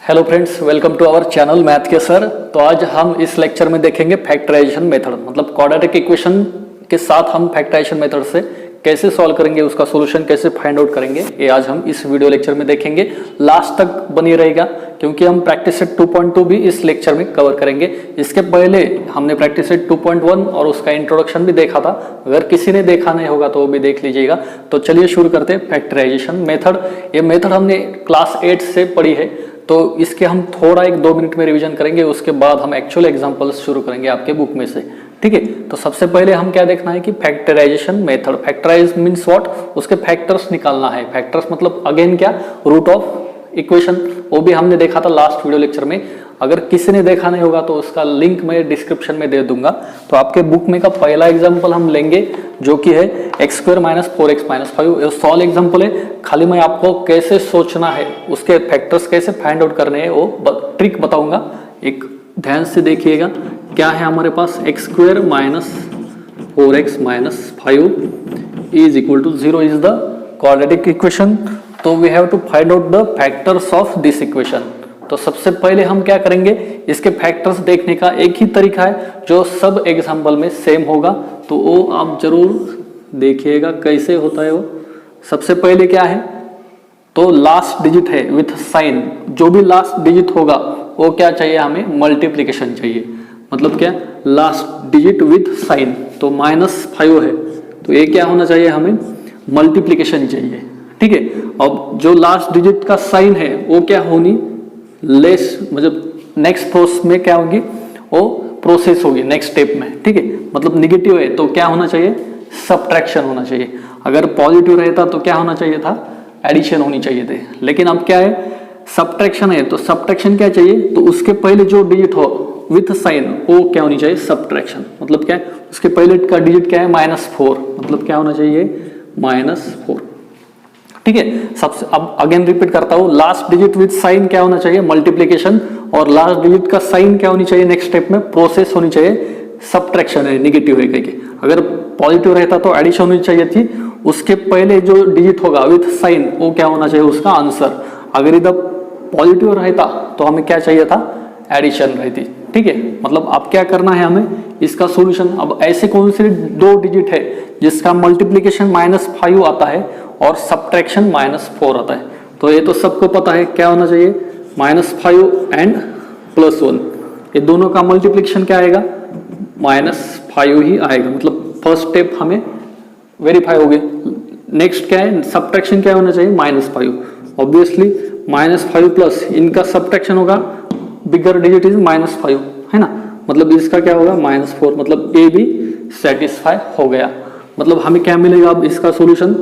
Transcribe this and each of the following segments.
Hello friends, welcome to our channel math के sir. तो आज हम इस लेक्चर में देखेंगे फैक्टराइजेशन मेथड, मतलब क्वाड्रेटिक इक्वेशन के साथ हम फैक्टराइजेशन मेथड से कैसे सॉल्व करेंगे, उसका सॉल्यूशन कैसे फाइंड आउट करेंगे, ये आज हम इस वीडियो लेक्चर में देखेंगे। लास्ट तक बनी रहेगा क्योंकि हम प्रैक्टिस सेट 2.2 भी इस लेक्चर में कवर करेंगे। इसके पहले हमने प्रैक्टिस सेट 2.1 और उसका इंट्रोडक्शन भी देखा था, अगर किसी ने देखा नहीं होगा तो वो भी देख लीजिएगा। तो चलिए शुरू करते हैं फैक्टराइजेशन मेथड। ये मेथड हमने क्लास 8 से पढ़ी है, तो इसके हम थोड़ा 1-2 मिनट में रिवीजन करेंगे, उसके बाद हम एक्चुअल एग्जांपल्स शुरू करेंगे आपके बुक में से। ठीक है, तो सबसे पहले हम क्या देखना है कि factorization method. Factorize means what, उसके फैक्टर्स निकालना है। फैक्टर्स मतलब अगेन क्या, रूट ऑफ इक्वेशन, वो भी हमने देखा था लास्ट वीडियो लेक्चर में। अगर किसी ने देखा नहीं होगा तो उसका लिंक मैं डिस्क्रिप्शन में दे दूंगा। तो आपके बुक में का पहला एग्जांपल हम लेंगे जो कि है x² - 4x - 5। ये सॉल्व एग्जांपल है, खाली मैं आपको कैसे सोचना है, उसके फैक्टर्स कैसे फाइंड आउट करने हैं वो ट्रिक बताऊंगा। एक ध्यान से देखिएगा, क्या है हमारे पास x² - 4x - 5 is equal to 0 is the quadratic equation. तो we have to find out the factors of this equation. तो सबसे पहले हम क्या करेंगे, इसके फैक्टर्स देखने का एक ही तरीका है जो सब एग्जाम्पल में सेम होगा, तो वो आप जरूर देखिएगा कैसे होता है वो। सबसे पहले क्या है, तो लास्ट डिजिट है विथ साइन, जो भी लास्ट डिजिट होगा वो क्या चाहिए हमें, मल्टीप्लिकेशन चाहिए। मतलब क्या, लास्ट डिजिट विथ साइन। तो -5 है तो ये क्या होना चाहिए, हमें मल्टीप्लिकेशन चाहिए। ठीक है, अब जो लास्ट डिजिट का साइन है वो क्या होनी, लेस, मतलब नेक्स्ट प्रोसेस में क्या होगी, वो प्रोसेस होगी नेक्स्ट स्टेप में। ठीक है, मतलब निगेटिव है तो क्या होना चाहिए, सब्ट्रैक्शन होना चाहिए। अगर पॉजिटिव रहता तो क्या होना चाहिए था, एडिशन होनी चाहिए थे। लेकिन अब क्या है, सब्ट्रैक्शन है तो सब्ट्रैक्शन क्या चाहिए, तो उसके पहले जो डिजिट हो विथ साइन वो क्या होनी चाहिए, सब्ट्रैक्शन। मतलब क्या है, उसके पहले का डिजिट क्या है, -4, मतलब क्या होना चाहिए, -4। ठीक है, सबसे अब अगेन रिपीट करता हूं, लास्ट डिजिट विथ साइन क्या होना चाहिए, मल्टीप्लिकेशन, और लास्ट डिजिट का साइन क्या होनी चाहिए, नेक्स्ट स्टेप में प्रोसेस होनी चाहिए, सब्ट्रैक्शन है, निगेटिव है कहीं। अगर पॉजिटिव रहता तो एडिशन होनी चाहिए थी, उसके पहले जो डिजिट होगा विथ साइन वो क्या होना चाहिए, उसका आंसर। अगर इधर पॉजिटिव रहता तो हमें क्या चाहिए था, एडिशन रहती। ठीक है, मतलब अब क्या करना है हमें, इसका सॉल्यूशन। अब ऐसे कौन से दो डिजिट है जिसका मल्टीप्लिकेशन -5 आता है और सब्ट्रैक्शन -4 आता है, तो ये तो सबको पता है क्या होना चाहिए, -5 एंड +1, ये दोनों का मल्टीप्लिकेशन क्या आएगा, -5 ही आएगा। मतलब फर्स्ट स्टेप हमें वेरीफाई हो गई। नेक्स्ट क्या है, सब्ट्रैक्शन क्या होना चाहिए, -5। ऑब्वियसली -5 प्लस इनका सब्ट्रैक्शन होगा, बिगर डिजिट इज -5 है ना, मतलब इसका क्या होगा, -4, मतलब ए भी सेटिस्फाई हो गया। मतलब हमें क्या मिलेगा अब इसका सॉल्यूशन,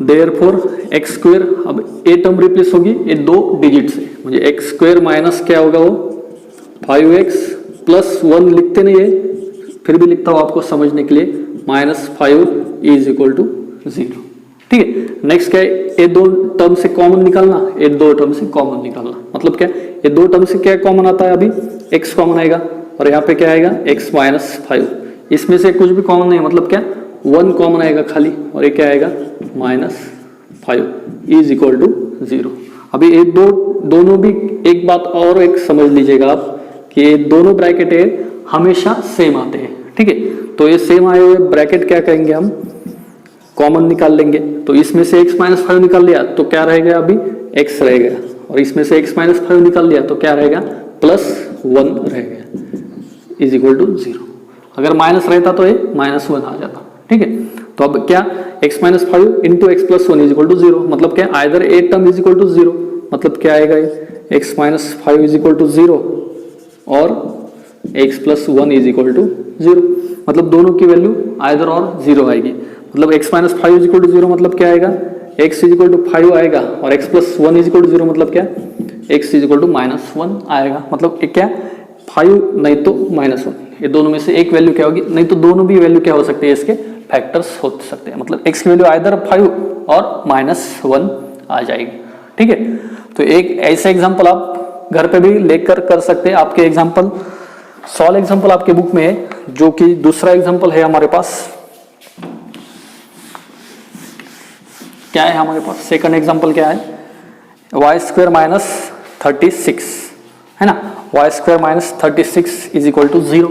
देयरफॉर x², अब ए टर्म रिप्लेस होगी ये दो डिजिट से, मुझे x² माइनस क्या होगा वो 5x + 1 लिखते नहीं है, फिर भी लिखता हूं आपको समझने के लिए, -5 इज इक्वल टू 0। ठीक है, नेक्स्ट क्या है, ये दो टर्म से कॉमन निकालना, ये दो टर्म से कॉमन निकालना। मतलब क्या, ये दो टर्म से क्या कॉमन आता है, अभी x कॉमन आएगा और यहाँ पे क्या आएगा, x - 5। इसमें से कुछ भी कॉमन नहीं, मतलब क्या 1 कॉमन आएगा खाली, और ये क्या आएगा, -5 इज इक्वल टू 0। अभी ये दोनों भी एक बात और एक समझ लीजिएगा आप, कि ये दोनों ब्रैकेट है हमेशा सेम आते हैं। ठीक है, तो ये सेम आए हुए ब्रैकेट क्या करेंगे हम, कॉमन निकाल लेंगे। तो इसमें से x - 5 निकाल लिया तो क्या रहेगा, अभी x रहेगा, और इसमें से x - 5 निकाल लिया तो क्या रहेगा, +1 रहेगा, इज इक्वल टू 0। अगर माइनस रहता तो ये -1 आ जाता। ठीक है, तो अब क्या, x - 5 into x + 1 is equal to 0, मतलब क्या, either a term is equal to 0, मतलब क्या आएगा, x - 5 इज इक्वल टू 0 और x + 1 इज इक्वल टू 0, मतलब दोनों की वैल्यू आइदर और 0 आएगी। मतलब x - 5 इज इक्वल टू 0 मतलब क्या आएगा, x इज इक्वल टू 5 आएगा, और x + 1 इज इक्वल टू 0 मतलब क्या, x इज इक्वल टू -1 आएगा। मतलब क्या, 5 नहीं तो -1, ये दोनों में से एक वैल्यू क्या होगी, नहीं तो दोनों भी वैल्यू क्या हो सकती है, इसके फैक्टर्स हो सकते हैं। मतलब x की वैल्यू आइदर 5 और -1 आ जाएगी। ठीक है, तो एक ऐसा एग्जांपल आप घर पे भी लेकर कर सकते हैं। आपके एग्जांपल सॉल्व एग्जांपल आपके बुक में है, जो कि दूसरा एग्जांपल है हमारे पास। क्या है हमारे पास, सेकंड एग्जांपल क्या है, y² - 36, है ना। Y square minus 36 is equal to 0,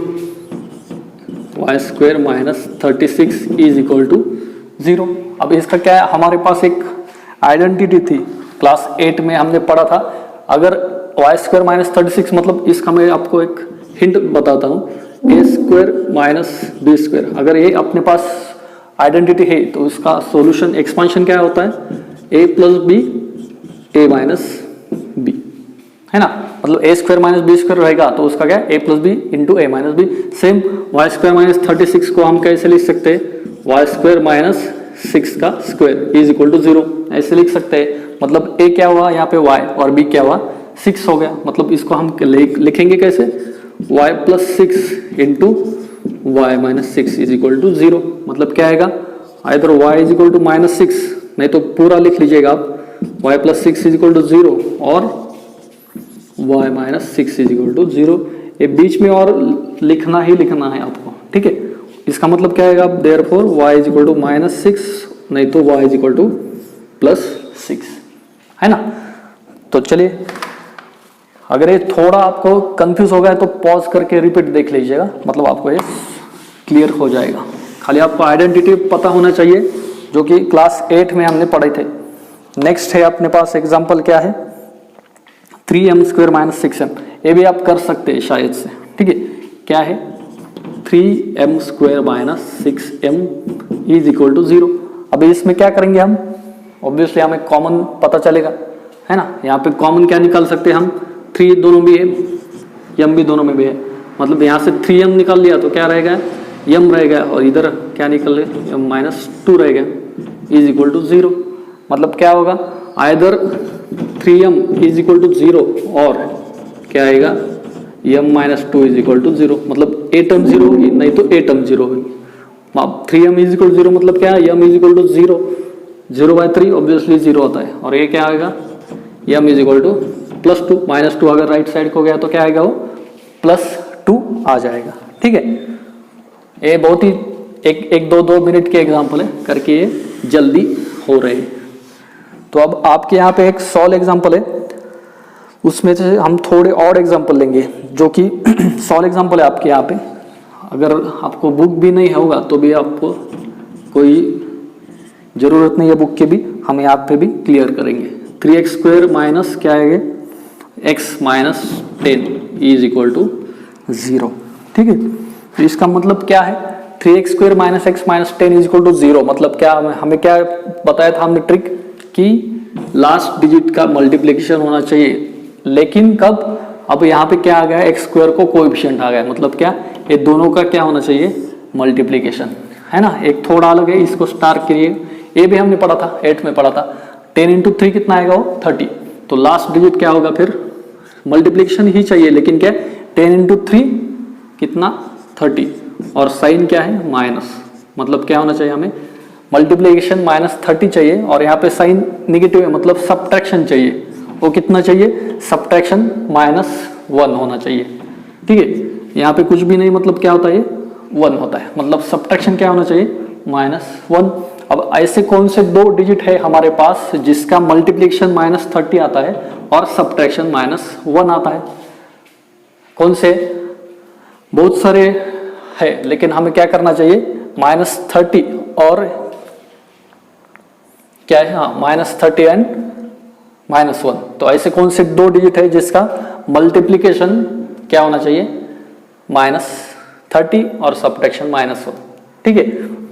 y square minus 36 is equal to 0। अब इसका क्या है, हमारे पास एक आइडेंटिटी थी, क्लास 8 में हमने पढ़ा था। अगर वाई स्क्वायर माइनस 36 मतलब इसका मैं आपको एक हिंट बताता हूँ, ए स्क्वायर माइनस बी स्क्वायर, अगर ये अपने पास आइडेंटिटी है तो इसका सॉल्यूशन एक्सपांशन क्या होता है, A plus B A minus B, है ना। मतलब A square minus B square रहेगा तो उसका क्या है, A plus B into A minus B. Same Y square minus 36 को हम कैसे लिख सकते हैं, वाई स्क्वायर माइनस 6 का स्क्वायर इज इक्वल टू 0, ऐसे लिख सकते हैं। मतलब ए क्या हुआ यहाँ पे y और b क्या हुआ 6 हो गया। मतलब इसको हम लिखेंगे कैसे, y plus 6 into y minus 6 is equal to 0। मतलब क्या आएगा, either y is equal to minus 6, नहीं तो पूरा लिख लीजिएगा आप, y plus 6 is equal to 0 और y minus 6 is equal to 0। ये बीच में और लिखना ही लिखना है आपको, ठीक है। इसका मतलब क्या आएगा, therefore y is equal to minus 6, नहीं तो y is equal to plus 6, है ना। तो चलिए, अगर ये थोड़ा आपको कंफ्यूज हो गया तो पॉज करके रिपीट देख लीजिएगा, मतलब आपको ये क्लियर हो जाएगा। खाली आपको आइडेंटिटी पता होना चाहिए, जो कि क्लास 8 में हमने पढ़े थे। नेक्स्ट है अपने पास एग्जांपल क्या है, 3m स्क्वायर माइनस 6m। ये भी आप कर सकते हैं शायद से, ठीक है। क्या है, 3m square minus 6m is equal to 0। अभी इसमें क्या करेंगे हम, ऑब्वियसली हमें कॉमन पता चलेगा, है ना। यहाँ पे कॉमन क्या निकाल सकते हैं हम, 3 दोनों भी है, m भी दोनों में भी है। मतलब यहाँ से 3m निकाल लिया तो क्या रहेगा, m रहेगा, और इधर क्या निकल रहे, m माइनस 2 रहेगा इज इक्वल टू 0। मतलब क्या होगा, either 3m is equal to 0 और क्या आएगा, m minus 2 is equal to 0। मतलब a टर्म 0 होगी, नहीं तो a टर्म 0 होगी। 3m इज इक्वल टू 0 मतलब क्या है, m is equal to 0, 0/3 obviously 0 होता है। और ये क्या आएगा, m is equal to plus 2, minus 2 अगर राइट साइड को गया तो क्या आएगा, वो प्लस 2 आ जाएगा, ठीक है। ये बहुत ही एक दो मिनट के एग्जाम्पल है, करके ये जल्दी हो रहे हैं। तो अब आपके यहाँ पे एक सॉल्व एग्जाम्पल है, उसमें से हम थोड़े और एग्जाम्पल लेंगे, जो कि सॉल्व एग्जाम्पल है आपके यहाँ पे। अगर आपको बुक भी नहीं होगा तो भी आपको कोई जरूरत नहीं है बुक के भी, हम यहाँ पे भी क्लियर करेंगे। 3x स्क्वायर माइनस क्या है, x minus 10 is equal to 0, ठीक है। तो इसका मतलब क्या है, 3x square minus x minus 10 is equal to 0। मतलब क्या, हमें क्या बताया था हमने ट्रिक, कि लास्ट डिजिट का मल्टीप्लिकेशन होना चाहिए, लेकिन कब, अब यहाँ पे क्या आ गया, x स्क्वायर को कोएफिशिएंट आ गया। मतलब क्या, ये दोनों का क्या होना चाहिए, मल्टीप्लिकेशन, है ना। एक थोड़ा अलग है, इसको स्टार करिए, ये भी हमने पढ़ा था, 8 में पढ़ा था। 10 इंटू 3 कितना आएगा, वो 30। तो लास्ट डिजिट क्या होगा, फिर मल्टीप्लिकेशन ही चाहिए, लेकिन क्या, 10 इंटू 3 कितना, 30, और साइन क्या है, माइनस। मतलब क्या होना चाहिए हमें, मल्टीप्लिकेशन माइनस 30 चाहिए, और यहाँ पे साइन निगेटिव है, मतलब सब्ट्रैक्शन चाहिए। वो कितना चाहिए, सब्ट्रैक्शन -1 होना चाहिए, ठीक है। यहाँ पे कुछ भी नहीं, मतलब क्या होता है, ये 1 होता है। मतलब सब्ट्रैक्शन क्या होना चाहिए, -1। अब ऐसे कौन से 2 डिजिट है हमारे पास जिसका मल्टीप्लिकेशन -30 आता है और सब्ट्रैक्शन -1 आता है, कौन से, बहुत सारे है, लेकिन हमें क्या करना चाहिए, -30 और क्या है, हाँ, -30 एंड -1। तो ऐसे कौन से 2 डिजिट है जिसका मल्टीप्लिकेशन क्या होना चाहिए, -30 और सब्ट्रैक्शन -1, ठीक है।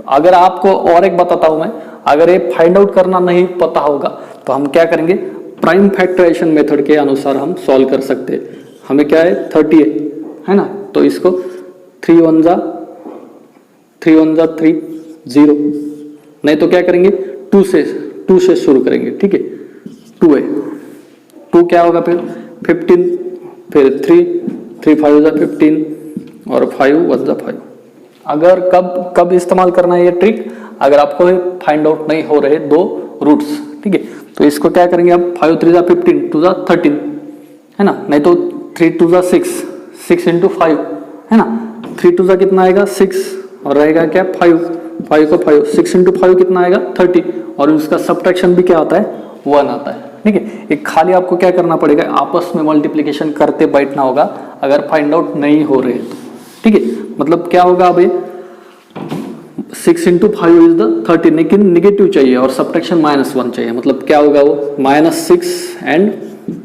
अगर आपको और एक बताता हूं मैं, अगर ये फाइंड आउट करना नहीं पता होगा तो हम क्या करेंगे, प्राइम फैक्टराइजेशन मेथड के अनुसार हम सॉल्व कर सकते हैं। हमें क्या है, 30 है ना, तो इसको 3 1 जा 3, 0, नहीं तो क्या करेंगे, 2 से शुरू करेंगे, ठीक है। 2 है, 2 क्या होगा, फिर 15, फिर 3 5 जा 15, और 5 1 जा 5। अगर कब इस्तेमाल करना है ये ट्रिक, अगर आपको फाइंड आउट नहीं हो रहे 2 रूट्स, ठीक है। तो इसको क्या करेंगे, आप 5 3 जा 15, 2 जा 13, है ना, नहीं तो 3 2 जा 6 इंटू 5, है ना। 3 2 जा कितना आएगा, 6, और रहेगा क्या, 5 को 5, 6 इंटू 5 कितना आएगा, 30, और उसका सब्ट्रैक्शन भी क्या आता है, 1 आता है। ठीक है। एक खाली आपको क्या करना पड़ेगा, आपस में मल्टीप्लिकेशन करते बैठना होगा अगर फाइंड आउट नहीं हो रहे तो, ठीक है। मतलब क्या होगा, अब 6 इंटू 5 इज द 30, लेकिन निगेटिव चाहिए और सब्ट्रैक्शन -1 चाहिए। मतलब क्या होगा वो -6 एंड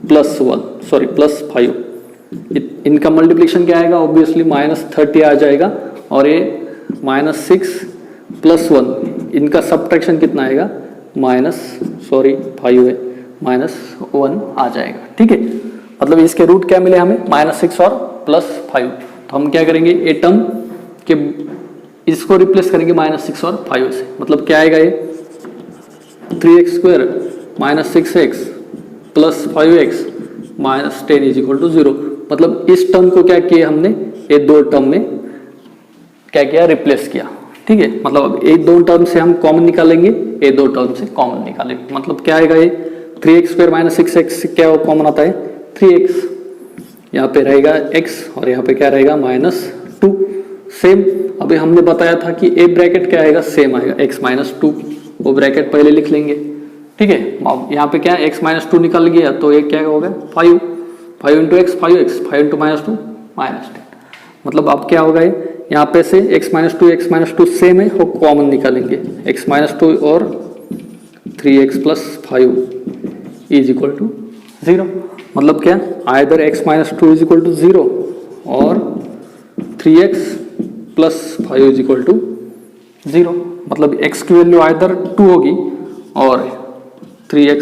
+5। इनका मल्टीप्लिकेशन क्या आएगा, ऑब्वियसली -30 आ जाएगा और ये -6 +1, इनका सब्ट्रैक्शन कितना आएगा, 5 है, -1 आ जाएगा, ठीक है। मतलब इसके रूट क्या मिले हमें, -6 और +5। तो हम क्या करेंगे, ए टर्म के इसको रिप्लेस करेंगे -6 और 5 से। मतलब क्या आएगा, ये 3x² -6x +5x -10 = 0। मतलब इस टर्म को क्या किया हमने, ये दो टर्म में क्या किया, रिप्लेस किया, ठीक है। मतलब एक दो टर्म से हम कॉमन निकालेंगे, ये दो टर्म से कॉमन निकालेंगे। मतलब क्या आएगा, ये 3x² -6x क्या कॉमन आता है, 3x, यहाँ पे रहेगा x और यहाँ पे क्या रहेगा -2। सेम अभी हमने बताया था कि ए ब्रैकेट क्या आएगा, सेम आएगा, x -2, वो ब्रैकेट पहले लिख लेंगे, ठीक है। अब यहाँ पे क्या x -2 निकल गया तो ये क्या होगा, 5 इंटू x 5x, 5 इंटू -2 -10। मतलब अब क्या होगा, यहाँ पे से x -2 सेम है, वो कॉमन निकालेंगे, x -2 और 3x + 5 = 0। मतलब क्या, आइदर x -2 = 0 और 3x + 5 = 0। मतलब x की वैल्यू आइदर 2 होगी और 3x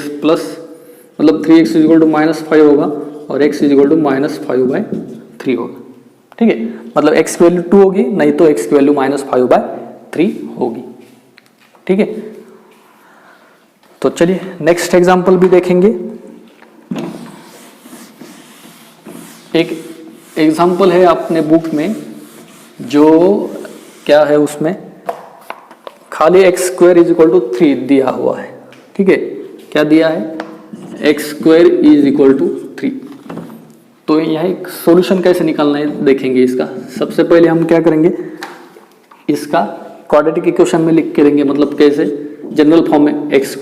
मतलब 3x = -5 होगा और x = -5/3 होगा, ठीक है। मतलब x की वैल्यू 2 होगी, नहीं तो x की वैल्यू -5/3 होगी, ठीक है। तो चलिए नेक्स्ट एग्जांपल भी देखेंगे। एक एग्जांपल है अपने बुक में, जो क्या है, उसमें खाली x² = 3 दिया हुआ है, ठीक है। क्या दिया है, x² = 3। तो यह एक सॉल्यूशन कैसे निकालना है देखेंगे इसका। सबसे पहले हम क्या करेंगे, इसका क्वाड्रेटिक इक्वेशन में लिख के देंगे। मतलब कैसे, जनरल फॉर्म में x² -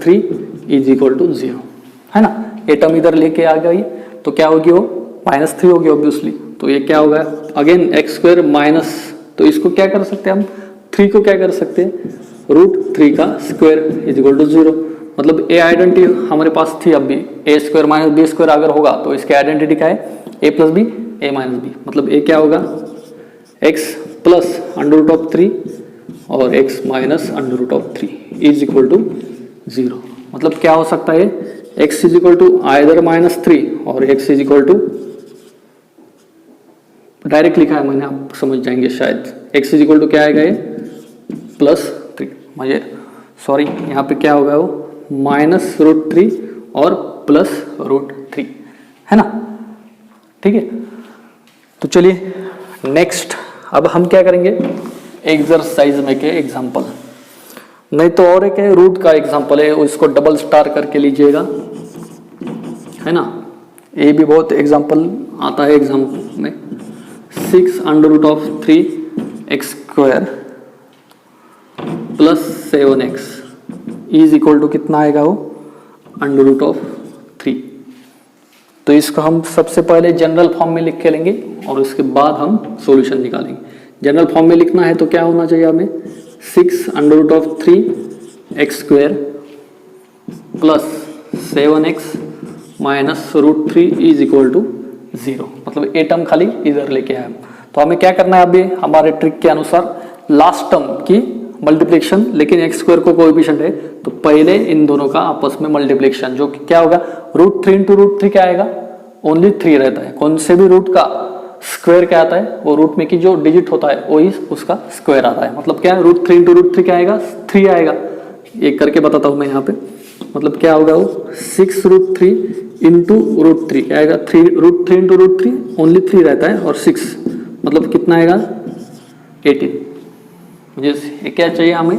3 = 0, है ना। ये टर्म इधर लेके आ गई तो क्या होगी, वो -3 होगी ऑब्वियसली। तो ये क्या होगा, अगेन x² माइनस, तो इसको क्या कर सकते हैं हम, 3 को क्या कर सकते हैं, √3 का स्क्वायर = 0। मतलब ए आइडेंटिटी हमारे पास थी, अब भी a² - b² अगर होगा तो इसकी आइडेंटिटी क्या है, a + b a - b। मतलब a क्या होगा, x + √3 और x - √3 = 0। मतलब क्या हो सकता है, x = आइदर -3 और x = डायरेक्ट लिखा है मैंने, आप समझ जाएंगे शायद। x = क्या आएगा, ये +3, मुझे सॉरी यहाँ पे क्या होगा, वो -√3 और +√3, है ना, ठीक है। तो चलिए नेक्स्ट, अब हम क्या करेंगे, एक्सरसाइज में के एग्जांपल, नहीं तो और एक है रूट का एग्जांपल है, उसको डबल स्टार करके लीजिएगा, है ना। ये भी बहुत एग्जांपल आता है एग्जाम में। 6 √3 x² + 7x = कितना आएगा, वो √3। तो इसको हम सबसे पहले जनरल फॉर्म में लिख के लेंगे और उसके बाद हम सॉल्यूशन निकालेंगे। जनरल फॉर्म में लिखना है तो क्या होना चाहिए हमें, 6 √3 x² + 7x -√3 = 0। मतलब ए टर्म खाली इधर लेके आए। तो हमें क्या करना है, अभी हमारे ट्रिक के अनुसार लास्ट टर्म की मल्टीप्लिकेशन, लेकिन x² को कोएफिशिएंट है तो पहले इन दोनों का आपस में मल्टीप्लिकेशन, जो कि क्या होगा, √3 × √3 क्या आएगा, ओनली 3 रहता है। कौन से भी रूट का स्क्वायर क्या आता है, वो रूट में की जो डिजिट होता है वही उसका स्क्वायर आता है। मतलब क्या है, √3 × √3 क्या आएगा, 3 आएगा। एक करके बताता हूँ मैं यहाँ पे। मतलब क्या होगा, वो 6 √3 × √3 क्या आएगा, √3 × √3 ओनली 3 रहता है और 6 मतलब कितना आएगा, 18। मुझे ये क्या चाहिए, हमें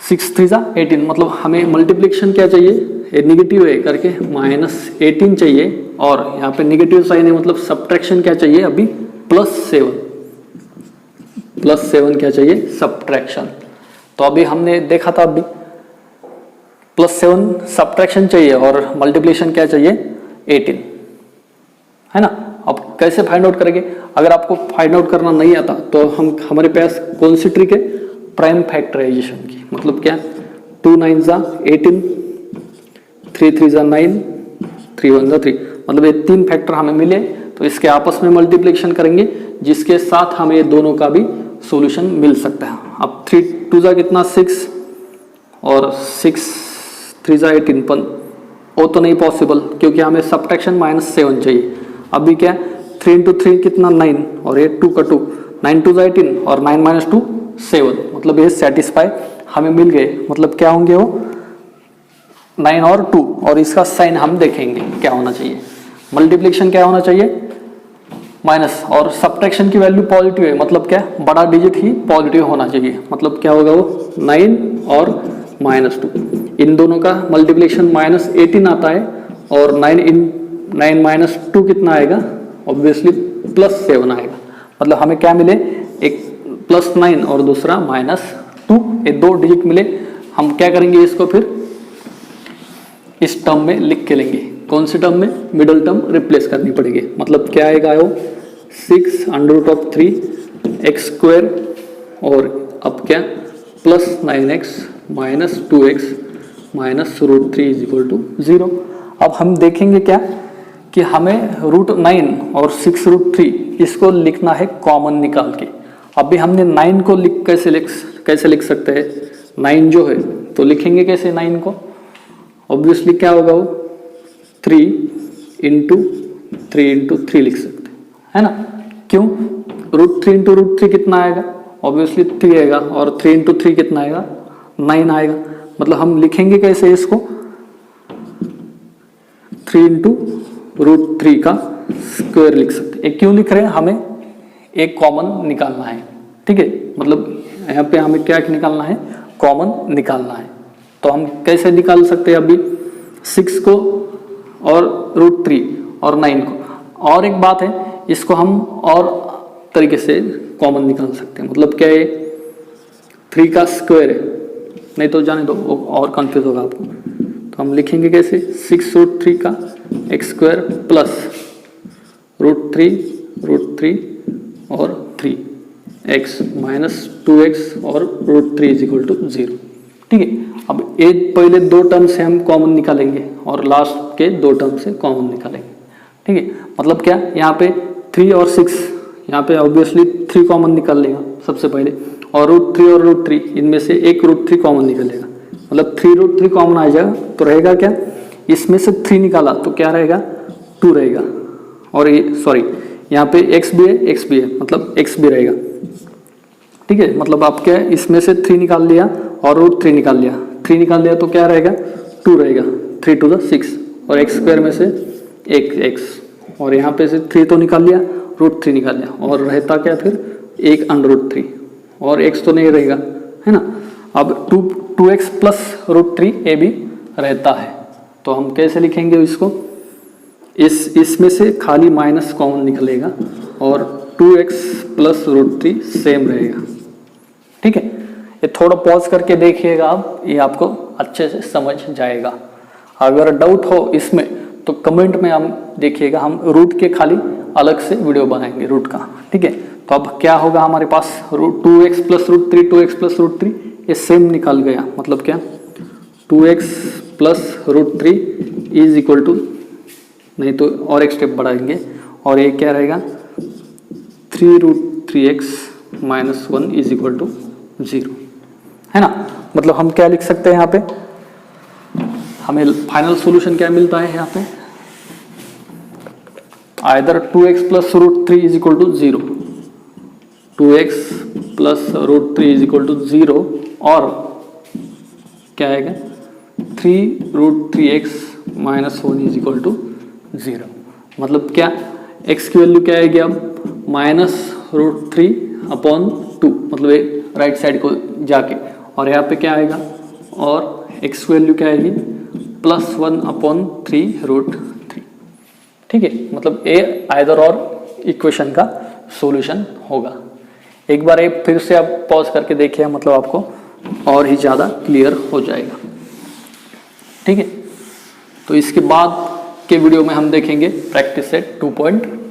6 3 = 18। मतलब हमें मल्टीप्लिकेशन क्या चाहिए, ये निगेटिव है करके -18 चाहिए और यहाँ पे निगेटिव साइन है, मतलब सब्ट्रैक्शन क्या चाहिए अभी, +7 क्या चाहिए, सब्ट्रैक्शन। तो अभी हमने देखा था, अभी +7 सब्ट्रैक्शन चाहिए और मल्टीप्लिकेशन क्या चाहिए 18, है ना। अब कैसे फाइंड आउट करेंगे? अगर आपको फाइंड आउट करना नहीं आता तो हमारे पास कौन सी ट्रिक है? प्राइम फैक्टराइजेशन की। मतलब क्या? 2 9 जा 18, 3 3 जा 9, 3 1 जा 3, मतलब ये 3 फैक्टर हमें मिले तो इसके आपस में मल्टीप्लिकेशन करेंगे जिसके साथ हमें ये दोनों का भी सॉल्यूशन मिल सकता है। अब 3 2 जा कितना 6 और 6 3 जा 18, पर वो तो नहीं पॉसिबल क्योंकि हमें सब्ट्रैक्शन -7 चाहिए। अभी क्या 3 into 3 कितना 9 और ये 2 का 2, 9 2 जा 18 और 9 - 2 7, मतलब ये सेटिस्फाई हमें मिल गए। मतलब क्या होंगे वो 9 और 2, और इसका साइन हम देखेंगे क्या होना चाहिए। मल्टीप्लिकेशन क्या होना चाहिए माइनस, और सब्ट्रैक्शन की वैल्यू पॉजिटिव है, मतलब क्या बड़ा डिजिट ही पॉजिटिव होना चाहिए। मतलब क्या होगा वो 9 और -2, इन दोनों का मल्टीप्लिकेशन -18 आता है और 9 - 2 कितना आएगा? ऑब्वियसली +7 आएगा। मतलब हमें क्या मिले? एक +9 और दूसरा -2, ये 2 डिजिट मिले। हम क्या करेंगे इसको फिर इस टर्म में लिख के लेंगे। कौन सी टर्म में? मिडल टर्म रिप्लेस करनी पड़ेगी। मतलब क्या आएगा वो 6√3 x² और अब क्या +9x - 2x -√3 = 0। अब हम देखेंगे क्या कि हमें √9 और 6√3 इसको लिखना है कॉमन निकाल के। अभी हमने 9 को कैसे लिख सकते हैं? 9 जो है तो लिखेंगे कैसे 9 को? ऑब्वियसली क्या होगा वो 3 × 3 × 3 लिख सकते हैं, है ना। क्यों? √3 × √3 कितना आएगा? ऑब्वियसली 3 आएगा, और 3 × 3 कितना आएगा? 9 आएगा। मतलब हम लिखेंगे कैसे इसको? 3 × √3 का स्क्वायर लिख सकते हैं। क्यों लिख रहे हैं? हमें एक कॉमन निकालना है, ठीक है। मतलब यहाँ पे हमें क्या निकालना है? कॉमन निकालना है। तो हम कैसे निकाल सकते हैं? अभी 6 को और √3 और 9 को। और एक बात है, इसको हम और तरीके से कॉमन निकाल सकते हैं। मतलब क्या है? 3 का स्क्वायर है, नहीं तो जाने दो और कंफ्यूज होगा आपको। तो हम लिखेंगे कैसे? 6√3 का x² प्लस √3 और 3 x -2x और √3 = 0, ठीक है। अब एक पहले 2 टर्म से हम कॉमन निकालेंगे और लास्ट के 2 टर्म से कॉमन निकालेंगे, ठीक है। मतलब क्या यहाँ पे 3 और 6, यहाँ पे ऑब्वियसली 3 कॉमन निकाल लेगा सबसे पहले, और √3 और √3 इनमें से एक √3 कॉमन निकलेगा। मतलब 3√3 कॉमन आ जाएगा तो रहेगा क्या? इसमें से 3 निकाला तो क्या रहेगा? 2 रहेगा। और ये सॉरी यहाँ पे x भी है, मतलब x भी रहेगा, ठीक है। मतलब आप क्या है, इसमें से 3 निकाल लिया और √3 निकाल लिया, 3 निकाल लिया तो क्या रहेगा? 2 रहेगा। 3 2 = 6 और x² में से एक x, और यहाँ पे से 3 तो निकाल लिया, √3 निकाल लिया, और रहता क्या फिर? एक √3, और x तो नहीं रहेगा, है ना। अब 2x प्लस √3 ये भी रहता है। तो हम कैसे लिखेंगे इसको? इसमें से खाली माइनस कॉमन निकलेगा और 2x प्लस √3 सेम रहेगा, ठीक है। ये थोड़ा पॉज करके देखिएगा आप, ये आपको अच्छे से समझ जाएगा। अगर डाउट हो इसमें तो कमेंट में हम देखिएगा, हम रूट के खाली अलग से वीडियो बनाएंगे रूट का, ठीक है। तो अब क्या होगा हमारे पास? 2x प्लस √3 2x प्लस √3 ये सेम निकल गया। मतलब क्या 2x प्लस √3 = नहीं तो और एक स्टेप बढ़ाएंगे और ये क्या रहेगा 3√3x - 1 = 0, है ना। मतलब हम क्या लिख सकते हैं यहाँ पे? हमें फाइनल सॉल्यूशन क्या मिलता है यहाँ पे? Either 2x plus √3 = 0, 2x plus √3 = 0, और क्या आएगा 3√3x - 1 = 0। मतलब क्या x की वैल्यू क्या आएगी अब? -√3/2, मतलब एक राइट साइड को जाके, और यहाँ पे क्या आएगा? और x की वैल्यू क्या आएगी? +1/3√3, ठीक है। मतलब ए आइदर और इक्वेशन का सॉल्यूशन होगा। एक बार ये फिर से आप पॉज करके देखिए, मतलब आपको और ही ज़्यादा क्लियर हो जाएगा। ठीक है। तो इसके बाद के वीडियो में हम देखेंगे प्रैक्टिस सेट 2.2।